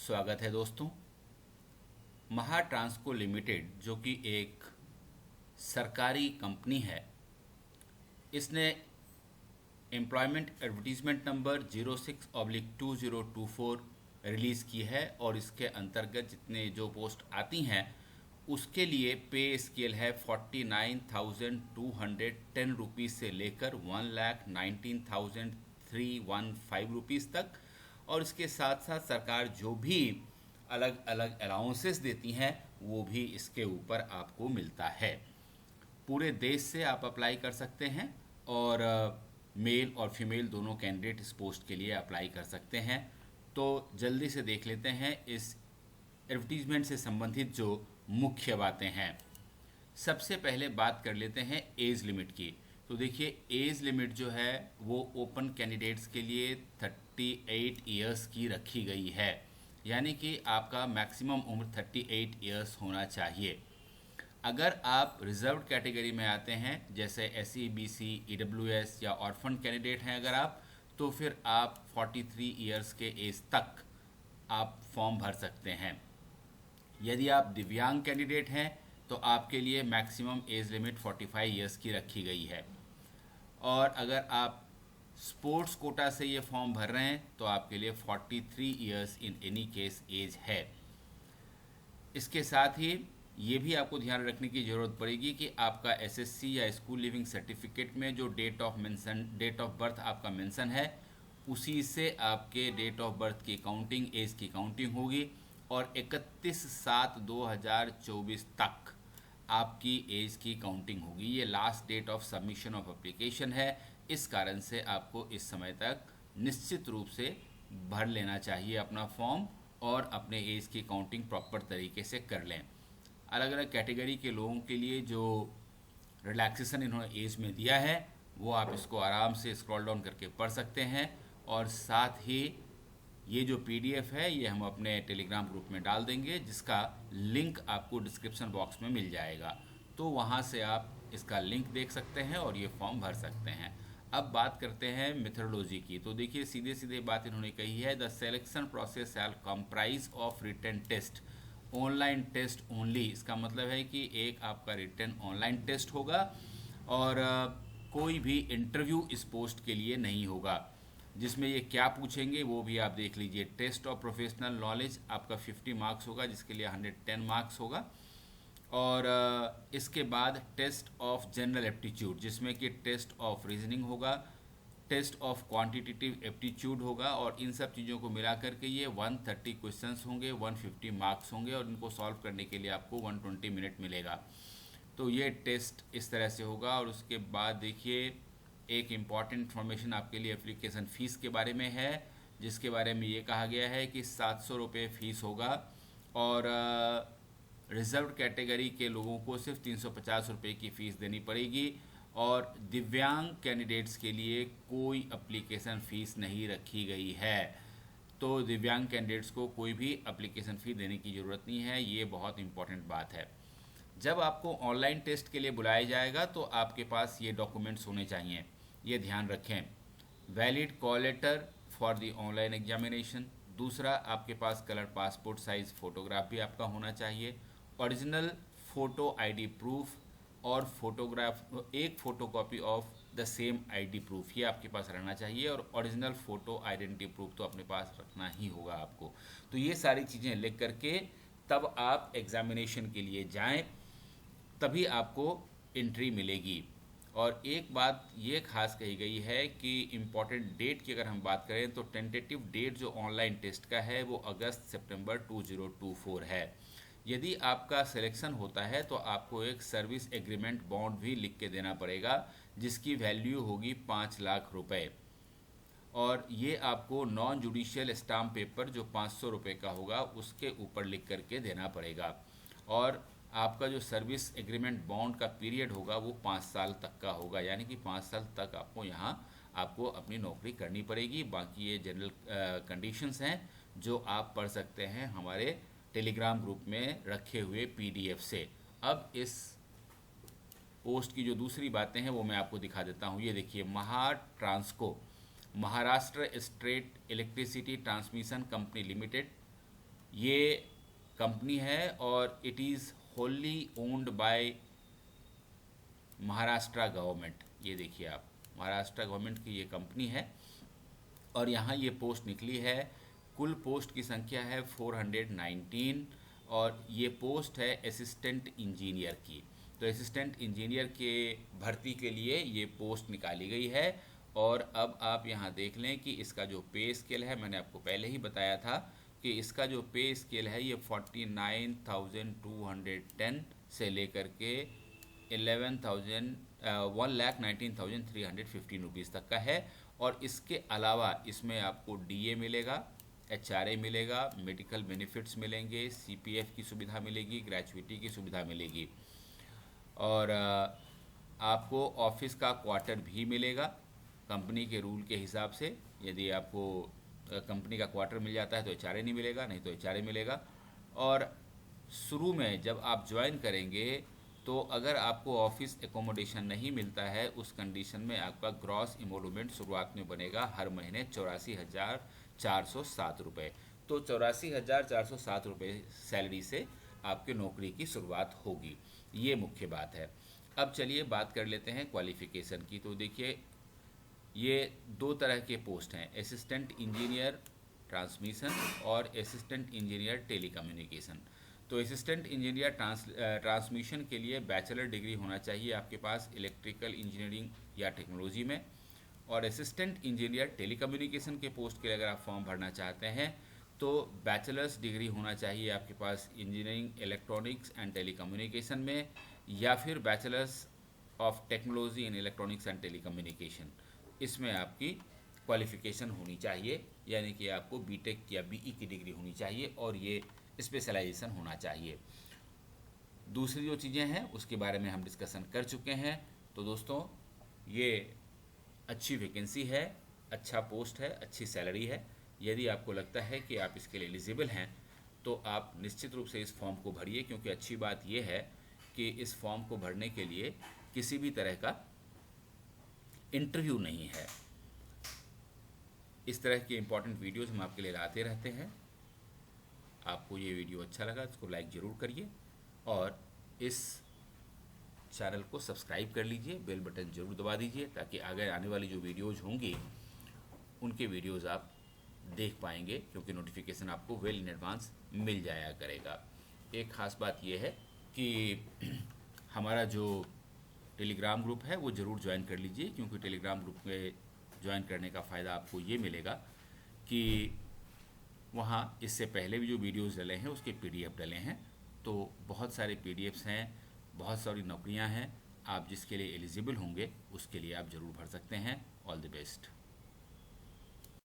स्वागत है दोस्तों। महा ट्रांसको लिमिटेड जो कि एक सरकारी कंपनी है, इसने एम्प्लॉयमेंट एडवर्टीज़मेंट नंबर 06/2024 रिलीज़ की है और इसके अंतर्गत जितने जो पोस्ट आती हैं उसके लिए पे स्केल है 49,210 रुपीज़ से लेकर 1,19,315 रुपीज़ तक। और इसके साथ साथ सरकार जो भी अलग अलग अलाउंसेस देती हैं वो भी इसके ऊपर आपको मिलता है। पूरे देश से आप अप्लाई कर सकते हैं और मेल और फीमेल दोनों कैंडिडेट इस पोस्ट के लिए अप्लाई कर सकते हैं। तो जल्दी से देख लेते हैं इस एडवर्टीजमेंट से संबंधित जो मुख्य बातें हैं। सबसे पहले बात कर लेते हैं एज लिमिट की। तो देखिए, एज लिमिट जो है वो ओपन कैंडिडेट्स के लिए 38 इयर्स की रखी गई है, यानी कि आपका मैक्सिमम उम्र 38 इयर्स होना चाहिए। अगर आप रिजर्व कैटेगरी में आते हैं, जैसे SC, BC, EWS या ऑर्फन कैंडिडेट हैं अगर आप, तो फिर आप 43 इयर्स के एज तक आप फॉर्म भर सकते हैं। यदि आप दिव्यांग कैंडिडेट हैं तो आपके लिए मैक्सिमम एज लिमिट 45 इयर्स की रखी गई है। और अगर आप स्पोर्ट्स कोटा से ये फॉर्म भर रहे हैं तो आपके लिए 43 years in any case age है। इसके साथ ही ये भी आपको ध्यान रखने की ज़रूरत पड़ेगी कि आपका SSC या स्कूल लिविंग सर्टिफिकेट में जो डेट ऑफ बर्थ आपका मेंशन है, उसी से आपके डेट ऑफ बर्थ की काउंटिंग, एज की काउंटिंग होगी और 31/7/2024 तक आपकी एज की काउंटिंग होगी। ये last date of submission of application है। इस कारण से आपको इस समय तक निश्चित रूप से भर लेना चाहिए अपना फॉर्म और अपने एज की काउंटिंग प्रॉपर तरीके से कर लें। अलग अलग कैटेगरी के लोगों के लिए जो रिलैक्सेशन इन्होंने एज में दिया है वो आप इसको आराम से स्क्रॉल डाउन करके पढ़ सकते हैं। और साथ ही ये जो PDF है ये हम अपने टेलीग्राम ग्रुप में डाल देंगे, जिसका लिंक आपको डिस्क्रिप्शन बॉक्स में मिल जाएगा। तो वहाँ से आप इसका लिंक देख सकते हैं और ये फॉर्म भर सकते हैं। अब बात करते हैं मेथडोलॉजी की। तो देखिए, सीधे सीधे बात इन्होंने कही है, the selection process shall comprise of written test, online test only. इसका मतलब है कि एक आपका रिटन ऑनलाइन टेस्ट होगा और कोई भी इंटरव्यू इस पोस्ट के लिए नहीं होगा। जिसमें ये क्या पूछेंगे वो भी आप देख लीजिए। टेस्ट ऑफ प्रोफेशनल नॉलेज आपका 50 मार्क्स होगा, जिसके लिए 110 मार्क्स होगा। और इसके बाद टेस्ट ऑफ जनरल एप्टीट्यूड, जिसमें कि टेस्ट ऑफ रीजनिंग होगा, टेस्ट ऑफ क्वांटिटेटिव एप्टीट्यूड होगा। और इन सब चीज़ों को मिला करके ये 130 क्वेश्चंस होंगे, 150 मार्क्स होंगे और इनको सॉल्व करने के लिए आपको 120 मिनट मिलेगा। तो ये टेस्ट इस तरह से होगा। और उसके बाद देखिए, एक इम्पॉर्टेंट इन्फॉर्मेशन आपके लिए एप्लीकेशन फ़ीस के बारे में है, जिसके बारे में ये कहा गया है कि 700 रुपये फ़ीस होगा और रिज़र्व कैटेगरी के लोगों को सिर्फ 350 रुपये की फ़ीस देनी पड़ेगी। और दिव्यांग कैंडिडेट्स के लिए कोई एप्लीकेशन फ़ीस नहीं रखी गई है। तो दिव्यांग कैंडिडेट्स को कोई भी एप्लीकेशन फ़ी देने की ज़रूरत नहीं है। ये बहुत इंपॉर्टेंट बात है। जब आपको ऑनलाइन टेस्ट के लिए बुलाया जाएगा तो आपके पास ये डॉक्यूमेंट्स होने चाहिए, ये ध्यान रखें। Valid call letter for the online examination. दूसरा, आपके पास कलर पासपोर्ट साइज़ फ़ोटोग्राफ भी आपका होना चाहिए। ओरिजिनल फ़ोटो ID प्रूफ और एक photocopy of the same ID proof, ये आपके पास रहना चाहिए। और ओरिजिनल फ़ोटो आइडेंटिटी प्रूफ तो अपने पास रखना ही होगा आपको। तो ये सारी चीज़ें लिख करके तब आप एग्ज़ामिनेशन के लिए जाएं, तभी आपको एंट्री मिलेगी। और एक बात ये खास कही गई है कि इम्पॉर्टेंट डेट की अगर हम बात करें तो टेंटेटिव डेट जो ऑनलाइन टेस्ट का है वो अगस्त-सितंबर 2024 है। यदि आपका सिलेक्शन होता है तो आपको एक सर्विस एग्रीमेंट बॉन्ड भी लिख के देना पड़ेगा, जिसकी वैल्यू होगी 5 लाख रुपए। और ये आपको नॉन जुडिशियल स्टाम्प पेपर जो 500 रुपये का होगा उसके ऊपर लिख करके देना पड़ेगा। और आपका जो सर्विस एग्रीमेंट बॉन्ड का पीरियड होगा वो 5 साल तक का होगा, यानी कि 5 साल तक आपको अपनी नौकरी करनी पड़ेगी। बाकी ये जनरल कंडीशंस हैं जो आप पढ़ सकते हैं हमारे टेलीग्राम ग्रुप में रखे हुए PDF से। अब इस पोस्ट की जो दूसरी बातें हैं वो मैं आपको दिखा देता हूँ। ये देखिए, महाट्रांसको, Maharashtra state electricity transmission company limited, ये कंपनी है और it is wholly owned by Maharashtra government. ये देखिए आप, महाराष्ट्र गवर्नमेंट की ये कंपनी है और यहाँ ये पोस्ट निकली है। कुल पोस्ट की संख्या है 419 और ये पोस्ट है असिस्टेंट इंजीनियर की। तो असिस्टेंट इंजीनियर के भर्ती के लिए ये पोस्ट निकाली गई है। और अब आप यहाँ देख लें कि इसका जो पे स्केल है, मैंने आपको पहले ही बताया था कि इसका जो पे स्केल है ये 49,210 से लेकर के 1,19,315 रुपीज़ तक का है। और इसके अलावा इसमें आपको डीए मिलेगा, एचआरए मिलेगा, मेडिकल बेनिफिट्स मिलेंगे, सीपीएफ की सुविधा मिलेगी, ग्रेचुइटी की सुविधा मिलेगी और आपको ऑफिस का क्वार्टर भी मिलेगा कंपनी के रूल के हिसाब से। यदि आपको कंपनी का क्वार्टर मिल जाता है तो एचआरए नहीं मिलेगा, नहीं तो एचआरए मिलेगा। और शुरू में जब आप ज्वाइन करेंगे तो अगर आपको ऑफिस एकोमोडेशन नहीं मिलता है, उस कंडीशन में आपका ग्रॉस इमोलूमेंट शुरुआत में बनेगा हर महीने 84,407 रुपये। तो 84,407 रुपये सैलरी से आपके नौकरी की शुरुआत होगी। ये मुख्य बात है। अब चलिए बात कर लेते हैं क्वालिफ़िकेशन की। तो देखिए ये दो तरह के पोस्ट हैं, असिस्टेंट इंजीनियर ट्रांसमिशन और असिस्टेंट इंजीनियर टेलीकम्युनिकेशन। तो असिस्टेंट इंजीनियर ट्रांसमिशन के लिए बैचलर डिग्री होना चाहिए आपके पास इलेक्ट्रिकल इंजीनियरिंग या टेक्नोलॉजी में। और असिस्टेंट इंजीनियर टेलीकम्युनिकेशन के पोस्ट के लिए अगर आप फॉर्म भरना चाहते हैं तो बैचलर्स डिग्री होना चाहिए आपके पास इंजीनियरिंग इलेक्ट्रॉनिक्स एंड टेलीकम्युनिकेशन में, या फिर bachelors of technology in electronics and telecommunication. इसमें आपकी क्वालिफ़िकेशन होनी चाहिए, यानी कि आपको बीटेक या बीई की डिग्री होनी चाहिए और ये स्पेशलाइजेशन होना चाहिए। दूसरी जो चीज़ें हैं उसके बारे में हम डिस्कशन कर चुके हैं। तो दोस्तों ये अच्छी वैकेंसी है, अच्छा पोस्ट है, अच्छी सैलरी है। यदि आपको लगता है कि आप इसके लिए एलिजिबल हैं तो आप निश्चित रूप से इस फॉर्म को भरिए, क्योंकि अच्छी बात यह है कि इस फॉर्म को भरने के लिए किसी भी तरह का इंटरव्यू नहीं है। इस तरह के इम्पोर्टेंट वीडियोस हम आपके लिए लाते रहते हैं। आपको ये वीडियो अच्छा लगा तो इसको लाइक ज़रूर करिए और इस चैनल को सब्सक्राइब कर लीजिए, बेल बटन ज़रूर दबा दीजिए ताकि आगे आने वाली जो वीडियोज़ होंगी उनके वीडियोज़ आप देख पाएंगे, क्योंकि नोटिफिकेशन आपको वेल इन एडवांस मिल जाया करेगा। एक ख़ास बात यह है कि हमारा जो टेलीग्राम ग्रुप है वो ज़रूर ज्वाइन कर लीजिए, क्योंकि टेलीग्राम ग्रुप में ज्वाइन करने का फ़ायदा आपको ये मिलेगा कि वहाँ इससे पहले भी जो वीडियोज़ डले हैं उसके पीडीएफ डले हैं। तो बहुत सारे पीडीएफ्स हैं, बहुत सारी नौकरियाँ हैं, आप जिसके लिए एलिजिबल होंगे उसके लिए आप ज़रूर भर सकते हैं। All the best.